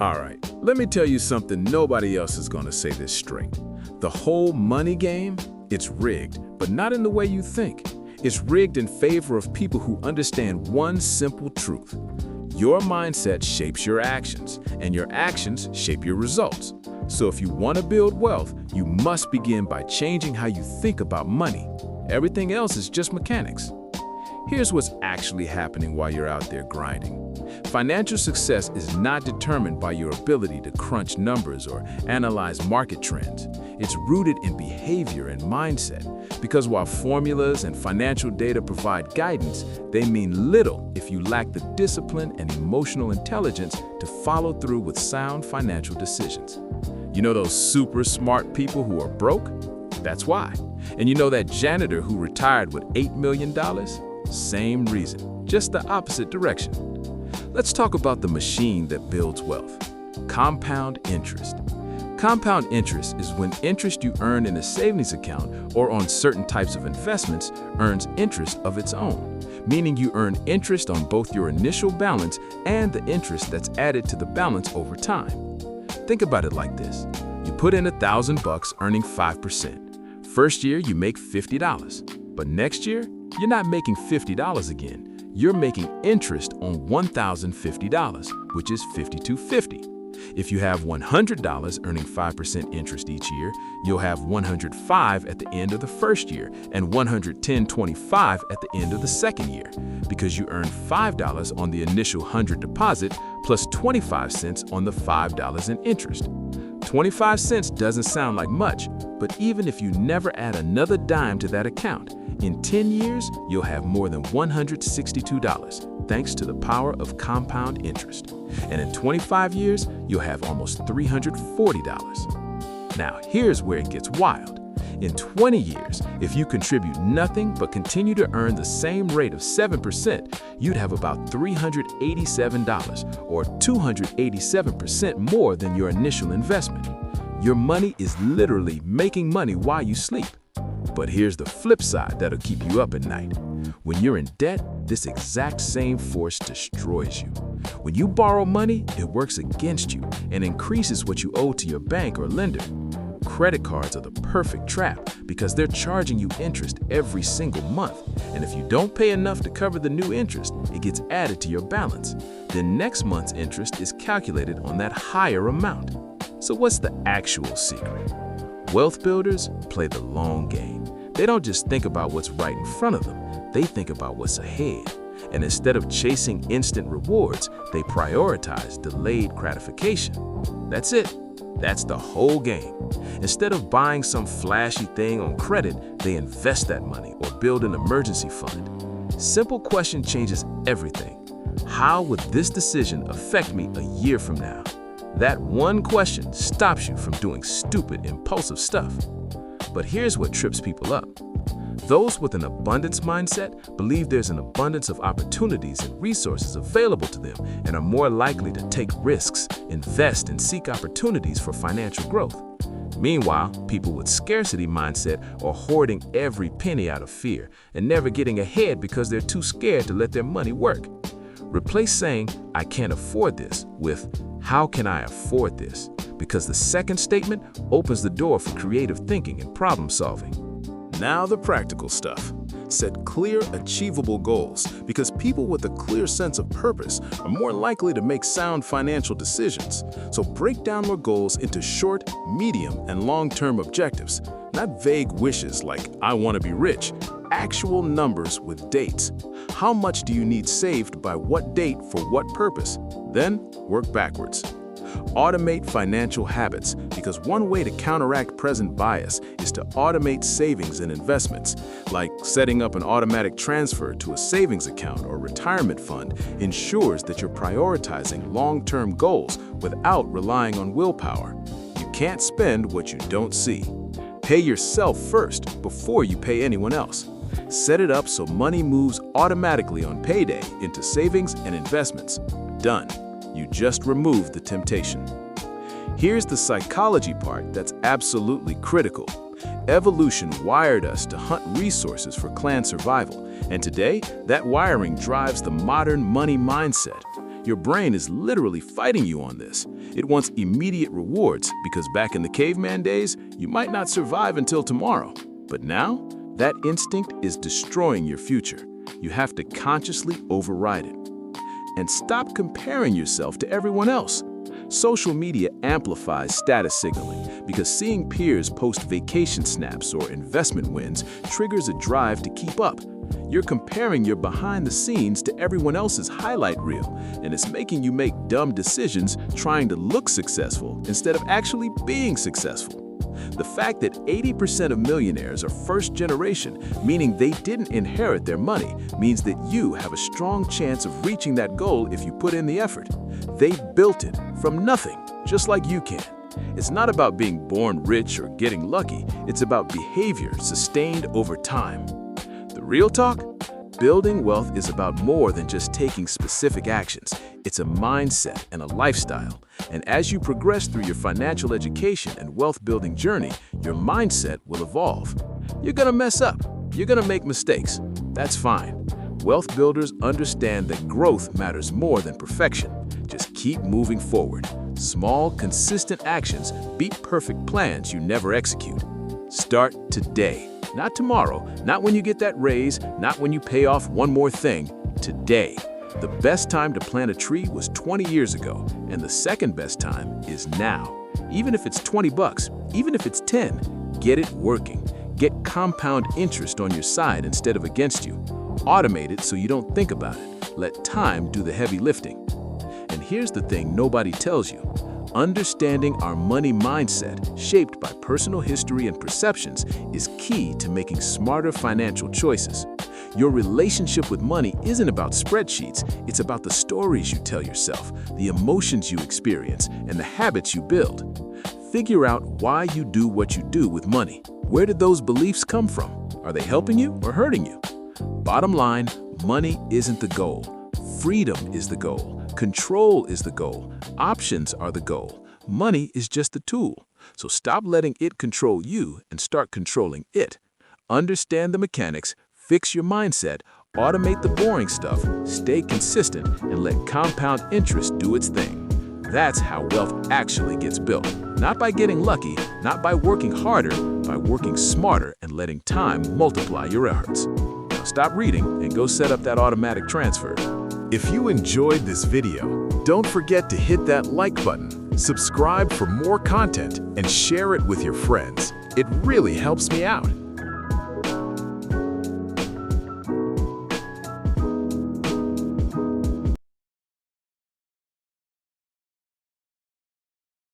All right, let me tell you something nobody else is going to say this straight. The whole money game, it's rigged, but not in the way you think. It's rigged in favor of people who understand one simple truth. Your mindset shapes your actions, and your actions shape your results. So if you want to build wealth, you must begin by changing how you think about money. Everything else is just mechanics. Here's what's actually happening while you're out there grinding. Financial success is not determined by your ability to crunch numbers or analyze market trends. It's rooted in behavior and mindset, because while formulas and financial data provide guidance, they mean little if you lack the discipline and emotional intelligence to follow through with sound financial decisions. You know those super smart people who are broke? That's why. And you know that janitor who retired with $8 million? Same reason, just the opposite direction. Let's talk about the machine that builds wealth. Compound interest. Compound interest is when interest you earn in a savings account or on certain types of investments earns interest of its own, meaning you earn interest on both your initial balance and the interest that's added to the balance over time. Think about it like this. You put in $1,000 earning 5%. First year you make $50, but next year you're not making $50 again. You're making interest on $1,050, which is $5,250. If you have $100 earning 5% interest each year, you'll have $105 at the end of the first year and $110.25 at the end of the second year, because you earned $5 on the initial $100 deposit plus 25 cents on the $5 in interest. 25 cents doesn't sound like much, but even if you never add another dime to that account, in 10 years, you'll have more than $162, thanks to the power of compound interest. And in 25 years, you'll have almost $340. Now, here's where it gets wild. In 20 years, if you contribute nothing but continue to earn the same rate of 7%, you'd have about $387, or 287% more than your initial investment. Your money is literally making money while you sleep. But here's the flip side that'll keep you up at night. When you're in debt, this exact same force destroys you. When you borrow money, it works against you and increases what you owe to your bank or lender. Credit cards are the perfect trap because they're charging you interest every single month. And if you don't pay enough to cover the new interest, it gets added to your balance. Then next month's interest is calculated on that higher amount. So what's the actual secret? Wealth builders play the long game. They don't just think about what's right in front of them, they think about what's ahead. And instead of chasing instant rewards, they prioritize delayed gratification. That's it. That's the whole game. Instead of buying some flashy thing on credit, they invest that money or build an emergency fund. Simple question changes everything. How would this decision affect me a year from now? That one question stops you from doing stupid, impulsive stuff. But here's what trips people up. Those with an abundance mindset believe there's an abundance of opportunities and resources available to them and are more likely to take risks, invest, and seek opportunities for financial growth. Meanwhile, people with scarcity mindset are hoarding every penny out of fear and never getting ahead because they're too scared to let their money work. Replace saying, "I can't afford this," with, "How can I afford this?" Because the second statement opens the door for creative thinking and problem solving. Now the practical stuff. Set clear, achievable goals, because people with a clear sense of purpose are more likely to make sound financial decisions. So break down your goals into short, medium, and long-term objectives. Not vague wishes like, "I want to be rich." Actual numbers with dates. How much do you need saved by what date for what purpose? Then work backwards. Automate financial habits, because one way to counteract present bias is to automate savings and investments, like setting up an automatic transfer to a savings account or retirement fund ensures that you're prioritizing long-term goals without relying on willpower. You can't spend what you don't see. Pay yourself first before you pay anyone else. Set it up so money moves automatically on payday into savings and investments. Done. You just removed the temptation. Here's the psychology part that's absolutely critical. Evolution wired us to hunt resources for clan survival, and today, that wiring drives the modern money mindset. Your brain is literally fighting you on this. It wants immediate rewards because back in the caveman days, you might not survive until tomorrow. But now, that instinct is destroying your future. You have to consciously override it. And stop comparing yourself to everyone else. Social media amplifies status signaling because seeing peers post vacation snaps or investment wins triggers a drive to keep up. You're comparing your behind the scenes to everyone else's highlight reel, and it's making you make dumb decisions trying to look successful instead of actually being successful. The fact that 80% of millionaires are first generation, meaning they didn't inherit their money, means that you have a strong chance of reaching that goal if you put in the effort. They built it from nothing, just like you can. It's not about being born rich or getting lucky. It's about behavior sustained over time. The real talk? Building wealth is about more than just taking specific actions. It's a mindset and a lifestyle. And as you progress through your financial education and wealth-building journey, your mindset will evolve. You're gonna mess up. You're gonna make mistakes. That's fine. Wealth builders understand that growth matters more than perfection. Just keep moving forward. Small, consistent actions beat perfect plans you never execute. Start today. Not tomorrow, not when you get that raise, not when you pay off one more thing. Today. The best time to plant a tree was 20 years ago, and the second best time is now. Even if it's 20 bucks, even if it's 10, get it working. Get compound interest on your side instead of against you. Automate it so you don't think about it. Let time do the heavy lifting. And here's the thing nobody tells you. Understanding our money mindset, shaped by personal history and perceptions, is key to making smarter financial choices. Your relationship with money isn't about spreadsheets, it's about the stories you tell yourself, the emotions you experience, and the habits you build. Figure out why you do what you do with money. Where did those beliefs come from? Are they helping you or hurting you? Bottom line, money isn't the goal. Freedom is the goal. Control is the goal. Options are the goal. Money is just the tool. So stop letting it control you and start controlling it. Understand the mechanics, fix your mindset, automate the boring stuff, stay consistent, and let compound interest do its thing. That's how wealth actually gets built. Not by getting lucky, not by working harder, by working smarter and letting time multiply your efforts. Now stop reading and go set up that automatic transfer. If you enjoyed this video, don't forget to hit that like button, subscribe for more content, and share it with your friends. It really helps me out.